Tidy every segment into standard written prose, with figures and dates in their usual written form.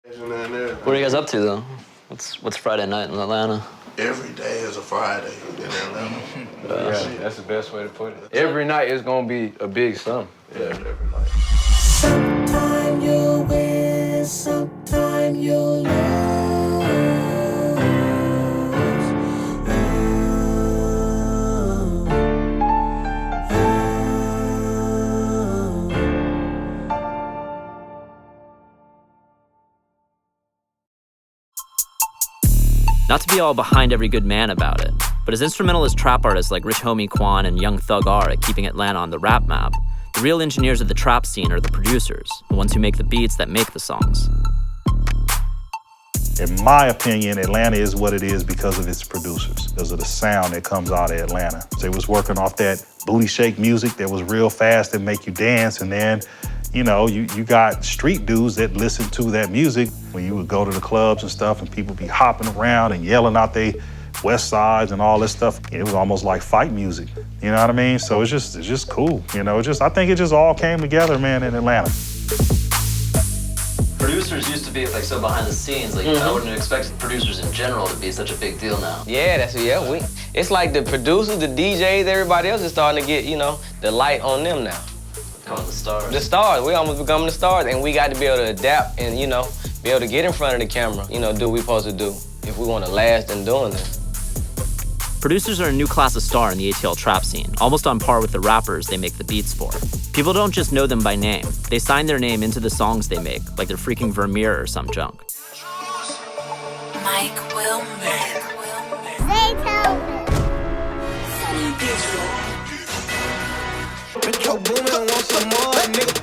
What are you guys up to, though? What's Friday night in Atlanta? Every day is a Friday in Atlanta. Yeah, that's the best way to put it. Every night is gonna be a big sum. Yeah, every night. Sometime you'll win, sometime you'll lose. Not to be all behind every good man about it, but as instrumental as trap artists like Rich Homie Quan and Young Thug are at keeping Atlanta on the rap map, the real engineers of the trap scene are the producers, the ones who make the beats that make the songs. In my opinion, Atlanta is what it is because of its producers, because of the sound that comes out of Atlanta. They was working off that booty shake music that was real fast and make you dance, and then you know, you got street dudes that listen to that music when you would go to the clubs and stuff and people be hopping around and yelling out they West Sides and all this stuff. It was almost like fight music, you know what I mean? So it's just cool, you know, I think it just all came together, man, in Atlanta. Producers used to be like so behind the scenes, like I wouldn't expect producers in general to be such a big deal now. Yeah, it's like the producers, the DJs, everybody else is starting to get, you know, the light on them now. Becoming the stars. The stars, we almost becoming the stars, and we got to be able to adapt and, you know, be able to get in front of the camera, you know, do what we supposed to do if we want to last in doing this. Producers are a new class of star in the ATL trap scene, almost on par with the rappers they make the beats for. People don't just know them by name, they sign their name into the songs they make, like they're freaking Vermeer or some junk. Mike will make. Metro Boomin want some more, nigga.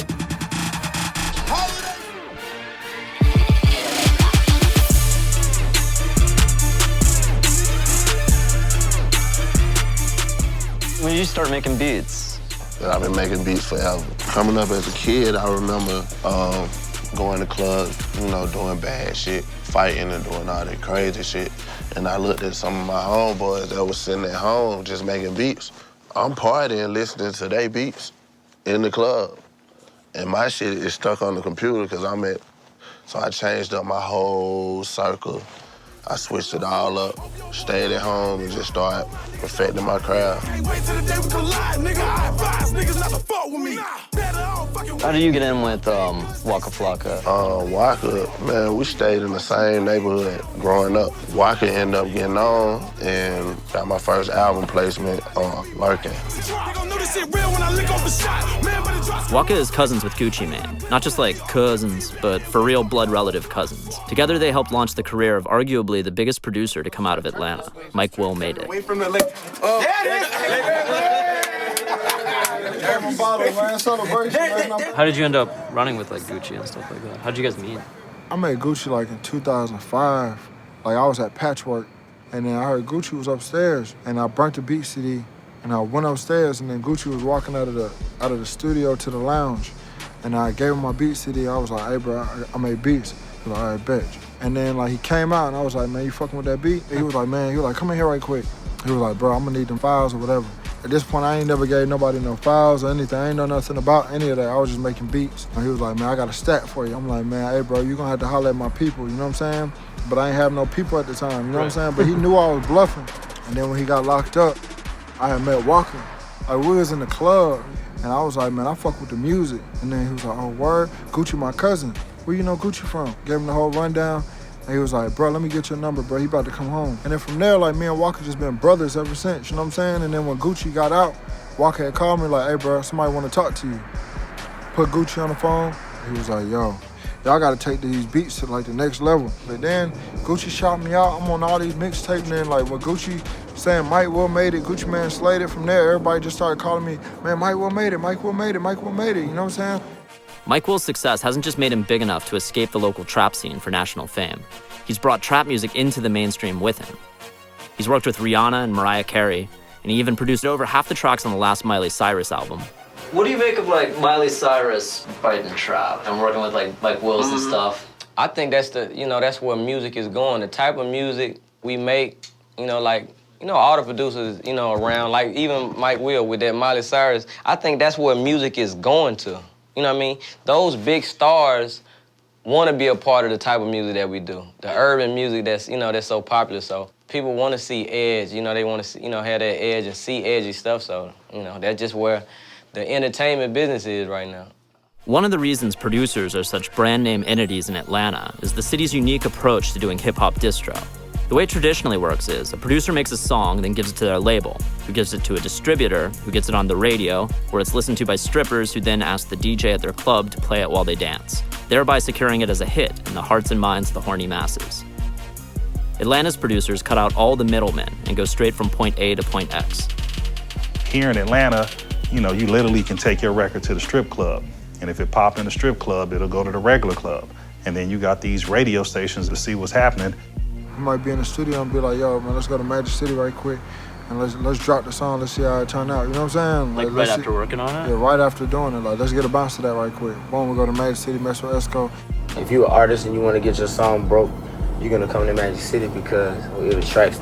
When did you start making beats? I've been making beats forever. Coming up as a kid, I remember going to clubs, you know, doing bad shit, fighting and doing all that crazy shit. And I looked at some of my homeboys that was sitting at home just making beats. I'm partying, listening to their beats in the club. And my shit is stuck on the computer because so I changed up my whole circle. I switched it all up, stayed at home, and just started perfecting my craft. How did you get in with Waka Flocka? Waka, man, we stayed in the same neighborhood growing up. Waka ended up getting on and got my first album placement on Lurkin. Waka is cousins with Gucci Mane. Not just like cousins, but for real blood relative cousins. Together they helped launch the career of arguably the biggest producer to come out of Atlanta. Mike Will made it. How did you end up running with like Gucci and stuff like that? How'd you guys meet? I met Gucci like in 2005. Like I was at Patchwork, and then I heard Gucci was upstairs, and I burnt the beat CD, and I went upstairs, and then Gucci was walking out of the studio to the lounge, and I gave him my beat CD. I was like, "Hey, bro, I made beats." He was like, "All right, bitch." And then like he came out, and I was like, "Man, you fucking with that beat?" And he was like, "Man," he was like, "Come in here right quick." He was like, "Bro, I'm gonna need them files or whatever." At this point, I ain't never gave nobody no files or anything. I ain't know nothing about any of that. I was just making beats. And he was like, "Man, I got a stack for you." I'm like, "Man, hey, bro, you gonna have to holler at my people," you know what I'm saying? But I ain't have no people at the time, you know what I'm saying? But he knew I was bluffing. And then when he got locked up, I had met Walker. Like, we was in the club, and I was like, "Man, I fuck with the music." And then he was like, "Oh, word? Gucci my cousin. Where you know Gucci from?" Gave him the whole rundown. And he was like, "Bro, let me get your number, bro. He about to come home." And then from there, like, me and Walker just been brothers ever since, you know what I'm saying? And then when Gucci got out, Walker had called me like, "Hey, bro, somebody want to talk to you." Put Gucci on the phone. He was like, "Yo, y'all got to take these beats to like the next level." But then Gucci shot me out. I'm on all these mixtapes, and then like when Gucci saying Mike Will made it, Gucci Man slayed it. From there, everybody just started calling me, "Man, Mike Will made it, Mike Will made it, Mike Will made it." You know what I'm saying? Mike Will's success hasn't just made him big enough to escape the local trap scene for national fame. He's brought trap music into the mainstream with him. He's worked with Rihanna and Mariah Carey, and he even produced over half the tracks on the last Miley Cyrus album. What do you make of like Miley Cyrus fighting trap and working with like Mike Wills and stuff? I think that's that's where music is going. The type of music we make, all the producers, around, like even Mike Will with that Miley Cyrus, I think that's where music is going to. You know what I mean? Those big stars want to be a part of the type of music that we do. The urban music that's, you know, that's so popular. So people want to see edge, you know, they want to, you know, have that edge and see edgy stuff. So, you know, that's just where the entertainment business is right now. One of the reasons producers are such brand name entities in Atlanta is the city's unique approach to doing hip-hop distro. The way it traditionally works is a producer makes a song, then gives it to their label, who gives it to a distributor, who gets it on the radio, where it's listened to by strippers who then ask the DJ at their club to play it while they dance, thereby securing it as a hit in the hearts and minds of the horny masses. Atlanta's producers cut out all the middlemen and go straight from point A to point X. Here in Atlanta, you know, you literally can take your record to the strip club. And if it popped in the strip club, it'll go to the regular club. And then you got these radio stations to see what's happening. I might be in the studio and be like, yo, man, let's go to Magic City right quick. And let's drop the song, let's see how it turn out. You know what I'm saying? Like right after working on it? Yeah, right after doing it. Like, let's get a bounce to that right quick. Boom, we go to Magic City, mess with Esco. If you're an artist and you want to get your song broke, you're going to come to Magic City because it attracts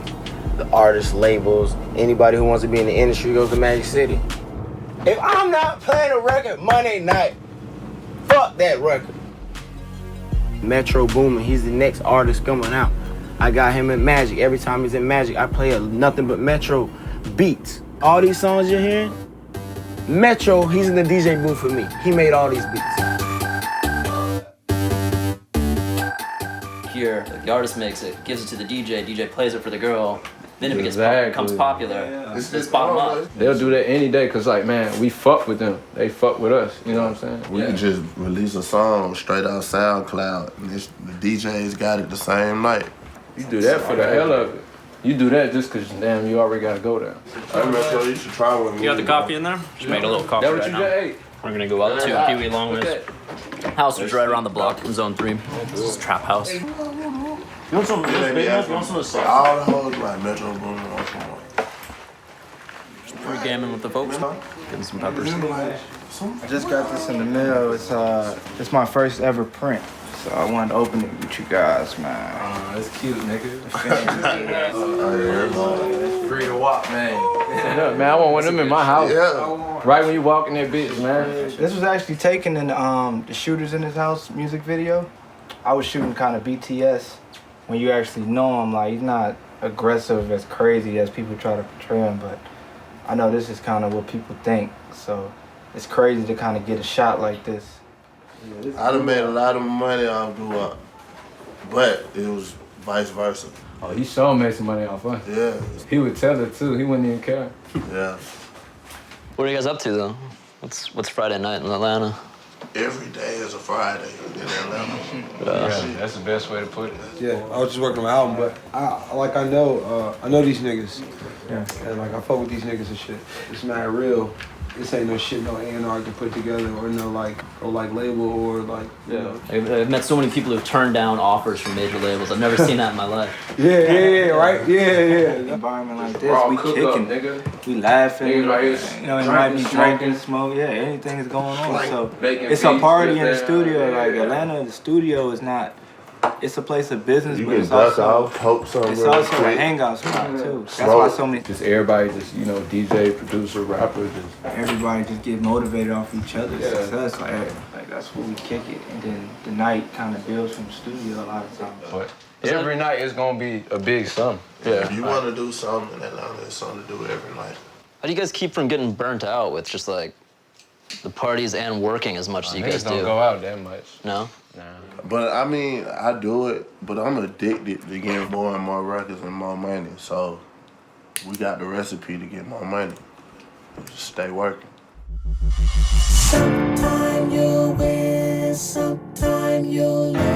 the artists, labels. Anybody who wants to be in the industry goes to Magic City. If I'm not playing a record Monday night, fuck that record. Metro Boomin, he's the next artist coming out. I got him in Magic. Every time he's in Magic, I play nothing but Metro beats. All these songs you're hearing, Metro, he's in the DJ booth for me. He made all these beats. Here, like the artist makes it, gives it to the DJ plays it for the girl. Then if it becomes popular, it's bottom up. They'll do that any day, cause like, man, we fuck with them. They fuck with us, you know what I'm saying? We can just release a song straight out SoundCloud, and the DJs got it the same night. You do that for the hell of it. You do that just cause, damn, you already gotta go there. I remember you should try one. You got the coffee in there? Just made a little coffee That what right you now. just ate? We're gonna go up to Pee Wee Longman's house, which is right around the block in Zone 3. This is Trap House. You want some big milk? You want some of the sauce? All the hoes like Metro Boomin on some more. Pre-gaming with the folks. Getting some peppers. I just got this in the mail. It's my first ever print. So I wanted to open it with you guys, man. That's cute, nigga. Free to walk, man. Man, I want one of them in my house. Yeah. Right when you walk in that bitch, man. This was actually taken in the Shooters in His House music video. I was shooting kind of BTS. When you actually know him, like, he's not aggressive as crazy as people try to portray him, but I know this is kind of what people think. So it's crazy to kind of get a shot like this. I done made a lot of money off Doo Wop, but it was vice versa. Oh, he sure made some money off us. Yeah. He would tell it too. He wouldn't even care. Yeah. What are you guys up to though? What's Friday night in Atlanta? Every day is a Friday in Atlanta. Yeah, that's the best way to put it. Yeah, I was just working on my album, but I know these niggas. Yeah. And like I fuck with these niggas and shit. It's not real. This ain't no shit no A&R can put together or no like label or like you know. I've met so many people who've turned down offers from major labels. I've never seen that in my life. Yeah, right? Yeah. Environment like this, we kicking, nigga. we laughing. Niggas right here You know, it might be drinking, smoke. Yeah, anything is going on. So it's a party in the studio. Like Atlanta, the studio is not. It's a place of business, You but can it's duck also off, poke something it's real also a quick. hangout spot too. That's why so many. Just everybody, just you know, DJ, producer, rapper, just. Everybody just get motivated off each other's success. Like that's where we kick it, and then the night kind of builds from the studio a lot of times. But every night is gonna be a big something. Yeah. If you want to do something in Atlanta, it's something to do every night. How do you guys keep from getting burnt out with just like the parties and working as much as you guys Niggas don't do? go out that much. No? Nah. But I mean, I do it, but I'm addicted to getting more and more records and more money. So we got the recipe to get more money. Just stay working. Sometime you win, sometime you lose.